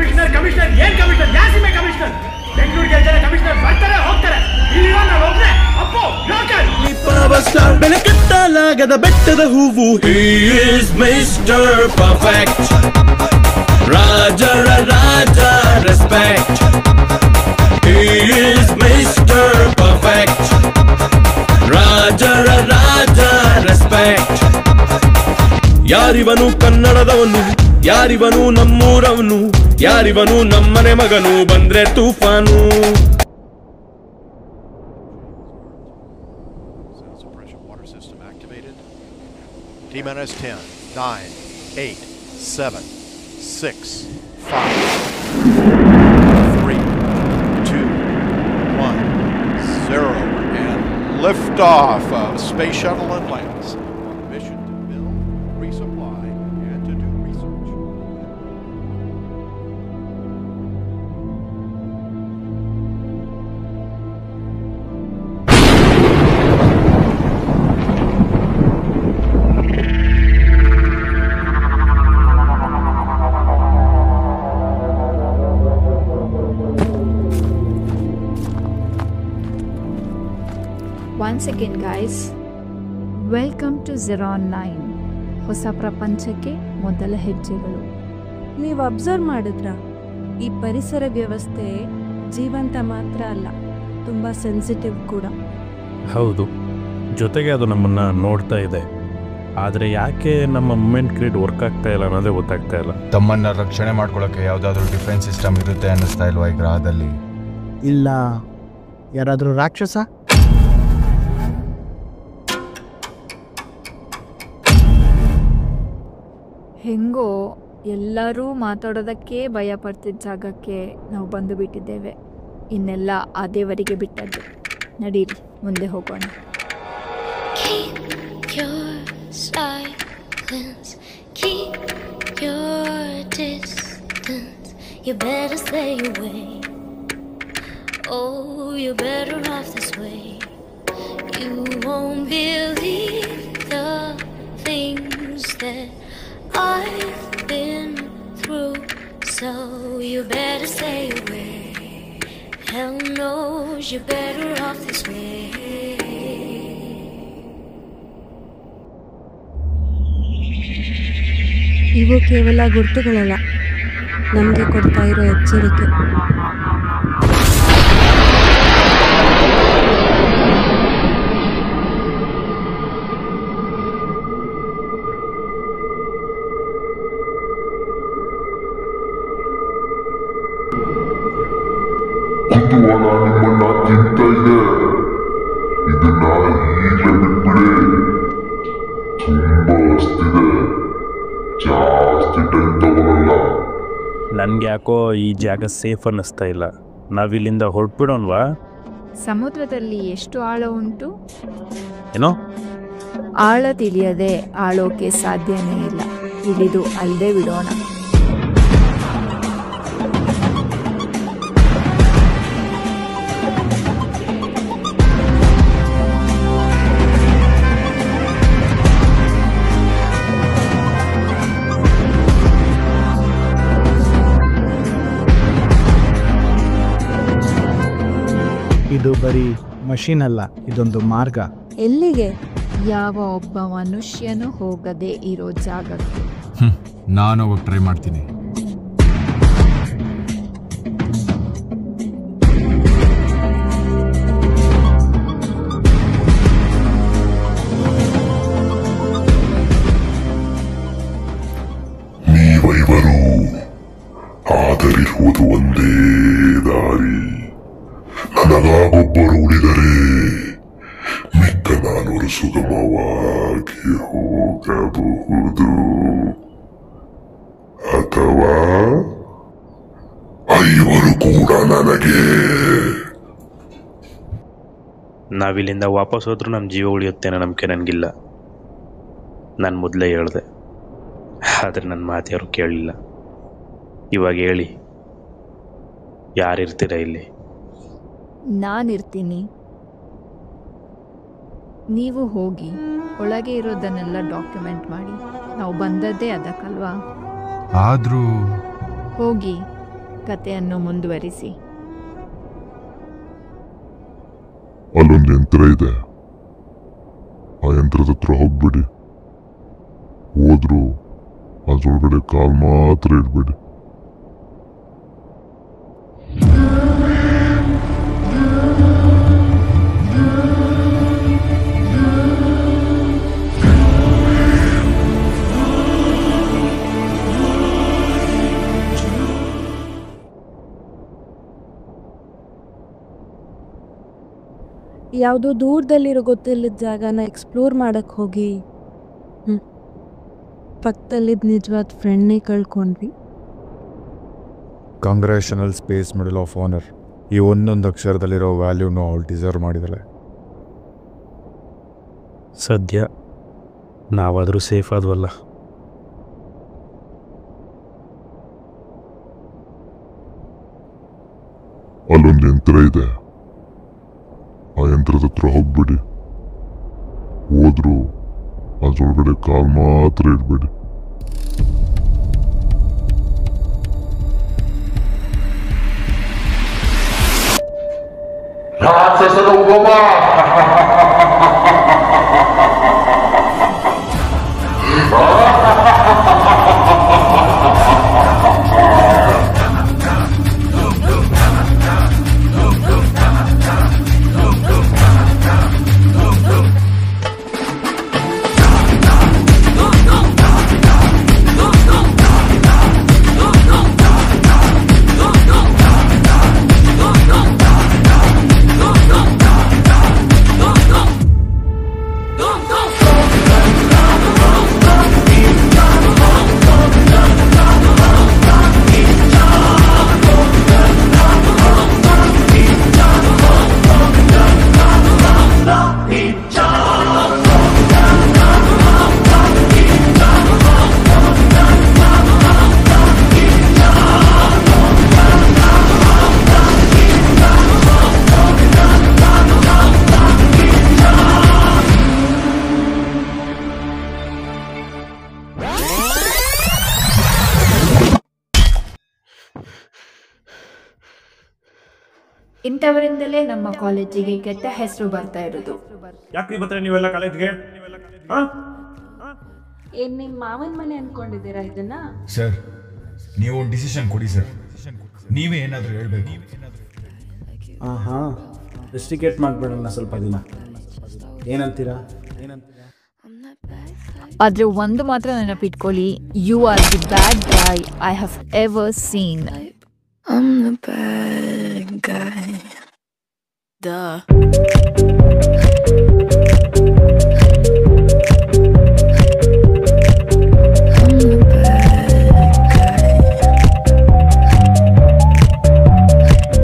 Commissioner commissioner ಏನ್ commissioner ಯಾಸಿಮೆ commissioner ಬೆಂಗಳೂರಿಗೆ ಜನ ಕಮಿಷನರ್ ಬರ್ತಾರೆ ಹೋಗ್ತಾರೆ ಇಲ್ಲಿ ನಾನು ಒಬ್ಬನೇ ಅಪ್ಪು ಲೋಕಲ್ ಪವರ್ ಸ್ಟಾರ್ ಬೆಲೆ ಕಟ್ಟಲಾಗದ ಬೆಟ್ಟದ ಹೂವು ಹಿ ಇಸ್ ಮಿಸ್ಟರ್ ಪರ್ಫೆಕ್ಟ್ ರಾಜರ ರಾಜ respect he is mister perfect ರಾಜರ ರಾಜ ರೆಸ್ಪೆಕ್ಟ್ ಯಾರಿವನು ಕನ್ನಡದವನು ಯಾರಿವನು ನಮ್ಮೂರವನು ಯಾರಿವನು ನಮ್ಮನೆ ಮಗನು ಬಂದ್ರೆ ತೂಫಾನು T-minus 10, 9, 8, 7, 6, 5, 3, 2, 1, 0, and liftoff of Space Shuttle Atlantis on a mission to build, resupply, and to do research. Once again guys, welcome to Zeron 9 ಹೊಸ ಪ್ರಪಂಚಕ್ಕೆ ಮೊದಲ ಹೆಜ್ಜೆಗಳು. ನೀವು ಅಬ್ಸರ್ವ್ ಮಾಡಿದ್ರ ಈ ಪರಿಸರ ವ್ಯವಸ್ಥೆ ಜೀವಂತ ಮಾತ್ರ ಅಲ್ಲ, ತುಂಬ ಸೆನ್ಸಿಟಿವ್ ಕೂಡ. ಹೌದು, ಜೊತೆಗೆ ಅದು ನಮ್ಮನ್ನು ನೋಡ್ತಾ ಇದೆ. ಆದರೆ ಯಾಕೆ ನಮ್ಮ ಮೂಮೆಂಟ್ ಕ್ರಿಯೇಟ್ ವರ್ಕ್ ಆಗ್ತಾ ಇಲ್ಲ ಅನ್ನೋದೇ ಗೊತ್ತಾಗ್ತಾ ಇಲ್ಲ. ತಮ್ಮನ್ನು ರಕ್ಷಣೆ ಮಾಡ್ಕೊಳ್ಳೋಕ್ಕೆ ಯಾವುದಾದ್ರೂ ಡಿಫೆನ್ಸ್ ಸಿಸ್ಟಮ್ ಇರುತ್ತೆ ಅನ್ನಿಸ್ತಾ ಇಲ್ವಾ ಈ ಗ್ರಹದಲ್ಲಿ? ಇಲ್ಲ, ಯಾರಾದರೂ ರಾಕ್ಷಸ? ಹೆಂಗೋ ಎಲ್ಲರೂ ಮಾತಾಡೋದಕ್ಕೆ ಭಯ ಪಡ್ತಿದ್ದ ಜಾಗಕ್ಕೆ ನಾವು ಬಂದು ಬಿಟ್ಟಿದ್ದೇವೆ. ಇನ್ನೆಲ್ಲ ಆ ದೇವರಿಗೆ ಬಿಟ್ಟದ್ದು. ನಡೀರಿ ಮುಂದೆ ಹೋಗೋಣ. Keep your silence, keep your distance. You better stay away. Oh, you're better off this way. You won't believe the things that I've been through, so you better stay away. Hell knows you're better off this way. ಇವು ಕೇವಲ ಗುರುತುಗಳಲ್ಲ, ನಮಗೆ ಕೊಡ್ತಾ ಇರೋ ಎಚ್ಚರಿಕೆ. ನಿಮ್ಮನ್ನ ತಿಂತ ಇದೆ, ಇದನ್ನ ಈಗಲೇ ಬಿಟ್ಬಿಡಿ. ತುಂಬಾ ಹಸ್ತಿದೆ, ಜಾಸ್ತಿ ಟೈಮ್ ತಗೊಳಲ್ಲ. ನನಗೆ ಯಾಕೋ ಈ ಜಾಗ ಸೇಫ್ ಅನ್ನಿಸ್ತಾ ಇಲ್ಲ. ನಾವಿಲ್ಲಿಂದ ಹೊರಟ್ಬಿಡೋಣವಾ? ಸಮುದ್ರದಲ್ಲಿ ಎಷ್ಟು ಆಳ ಉಂಟು? ಏನೋ ಆಳ ತಿಳಿಯದೆ ಆಳೋಕೆ ಸಾಧ್ಯನೇ ಇಲ್ಲ. ಇಳಿದು ಅಲ್ಲದೆ ಬಿಡೋಣ. ಇದು ಬರೀ ಮಷೀನ್ ಅಲ್ಲ, ಇದೊಂದು ಮಾರ್ಗ. ಎಲ್ಲಿಗೆ? ಯಾವ ಒಬ್ಬ ಮನುಷ್ಯನೂ ಹೋಗದೆ ಇರೋ ಜಾಗಕ್ಕೆ. ನಾನು ಹೋಗಿ ಟ್ರೈ ಮಾಡ್ತೀನಿ. ನೀವೈವರು ಆದರಿರುವುದು ಒಂದೇ ದಾರಿ. ನನಗಾಗೊಬ್ಬರು ಉಳಿದರೆ ಮಿಕ್ಕ 400 ಸುಗಮವಾಗಿ ಹೋಗಬಹುದು, ಅಥವಾ 5 ಕೂಡ ನನಗೆ. ನಾವಿಲ್ಲಿಂದ ವಾಪಸ್ ಹೋದ್ರೂ ನಮ್ಮ ಜೀವ ಉಳಿಯುತ್ತೆ ಅನ್ನೋ ನಂಬಿಕೆ ನನಗಿಲ್ಲ. ನಾನು ಮೊದಲೇ ಹೇಳಿದೆ, ಆದರೆ ನನ್ನ ಮಾತು ಯಾರು ಕೇಳಲಿಲ್ಲ. ಇವಾಗ ಹೇಳಿ, ಯಾರಿರ್ತೀರ ಇಲ್ಲಿ? ನಾನಿರ್ತೀನಿ. ನೀವು ಹೋಗಿ ಒಳಗೆ ಇರೋದನ್ನೆಲ್ಲ ಡಾಕ್ಯುಮೆಂಟ್ ಮಾಡಿ. ನಾವು ಬಂದದ್ದೇ ಅದಕ್ಕಲ್ವಾ? ಆದರೂ ಹೋಗಿ ಕಥೆಯನ್ನು ಮುಂದುವರಿಸಿ. ಅಲ್ಲೊಂದು ಯಂತ್ರ ಇದೆ, ಆ ಯಂತ್ರದ ಹತ್ರ ಹೋಗ್ಬಿಡಿ. ಹೋದ್ರು ಅದ್ರೊಳಗಡೆ ಕಾಲ್ ಮಾತ್ರ ಇಡ್ಬೇಡಿ. ಯಾವುದೋ ದೂರದಲ್ಲಿರೋ ಗೊತ್ತಿಲ್ಲದ ಜಾಗನ ಎಕ್ಸ್ಪ್ಲೋರ್ ಮಾಡಕ್ಕೆ ಹೋಗಿ ಪಕ್ಕದಲ್ಲಿದ್ದ ನಿಜವಾದ ಫ್ರೆಂಡ್ನೇ ಕಳ್ಕೊಂಡ್ವಿ. ಕಾಂಗ್ರೆಷನಲ್ ಸ್ಪೇಸ್ ಮೆಡಲ್ ಆಫ್ ಆನರ್. ಈ ಒಂದೊಂದು ಅಕ್ಷರದಲ್ಲಿರೋ ವ್ಯಾಲ್ಯೂನು ಅವಳು ಡಿಸರ್ವ್ ಮಾಡಿದಾಳೆ. ಸದ್ಯ ನಾವಾದರೂ ಸೇಫ್ ಆದ್ವಲ್ಲ. ಅಲ್ಲೊಂದು ಯಂತ್ರ ಇದೆ, ಆ ಯಂತ್ರದ ಹತ್ರ ಹೋಗ್ಬಿಡಿ. ಹೋದ್ರು ಅದ್ರೊಳಗಡೆ ಕಾಲ್ ಮಾತ್ರ ಇಡ್ಬೇಡಿ. ರಾಕ್ಷಸರ ಉಗಮ. ಇಂಥವರಿಂದಲೇ ನಮ್ಮ ಕಾಲೇಜಿಗೆ ಕೆಟ್ಟ ಹೆಸರು ಬರ್ತಾ ಇರೋದು. ಯಾಕ್ರಿ ಬರ್ತಾರೆ ನೀವೆಲ್ಲ ಕಾಲೇಜ್ಗೆ? ಏನ್ ನಿಮ್ಮ ಮಾವನ ಮನೆ ಅನ್ಕೊಂಡಿದ್ದೀರಾ ಇದನ್ನ? ಸರ್, ನೀವು ಒಂದು ಡಿಸಿಷನ್ ಕೊಡಿ ಸರ್. ನೀವೇ ಏನಾದರೂ ಹೇಳ್ಬೇಕು. ರೆಸ್ಟಿಕೇಟ್ ಮಾಡಿಬಿಡೋಣ ಸ್ವಲ್ಪ ದಿನ. ಏನಂತೀರಾ? ಆದ್ರೆ ಒಂದು ಮಾತ್ರ ನೆನಪಿಟ್ಕೊಳ್ಳಿ, you are the bad guy I have ever seen. I'm the bad guy. Duh.